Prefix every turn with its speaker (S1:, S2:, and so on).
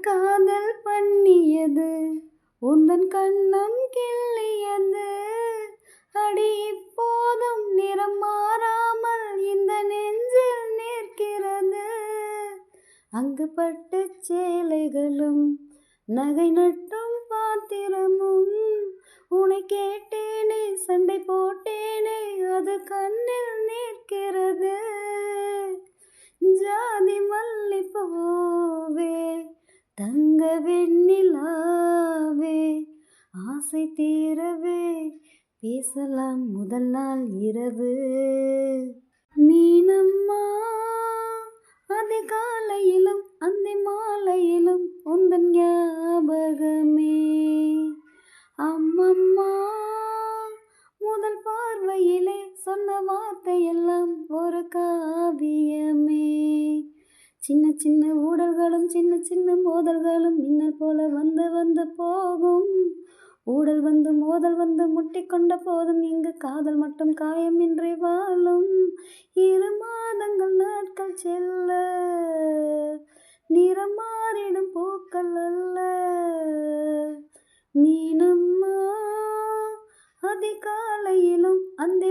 S1: காதல் பண்ணியது உந்தன் கண்ணம் கிள்ளியது. அடி இப்போதும் நிறம் மாறாமல் இந்த நெஞ்சில் நிற்கிறது. அங்கு பட்டு சேலைகளும் நகை நட்டும் பாத்திரமும் உன்னை கேட்டேனே சண்டை போட்டேனே அது கண்ணில் நிற்கிறது. ஜாதி மல்லிப்பூவே தங்க வெண்ணிலாவே ஆசை தீரவே பேசலாம் முதல் நாள் இரவு. மீனம்மா அதிகாலையிலும் அந்த மாலையிலும் உந்தன் ஞாபகமே. அம்மம்மா முதல் பார்வையிலே சொன்ன வார்த்தையெல்லாம் ஒரு காவியமே. சின்ன சின்ன ஊடல்களும் சின்ன சின்ன மோதல்களும் மின்னல் போல வந்து வந்து போகும். ஊடல் வந்து மோதல் வந்து முட்டிக்கொண்ட போதும் இங்கு காதல் மட்டும் காயமின்றி வாழும். 2 மாதங்கள் நாட்கள் செல்ல நிறம் மாறிடும் பூக்கள் அல்ல. மீனம்மா அதிகாலையிலும் அந்த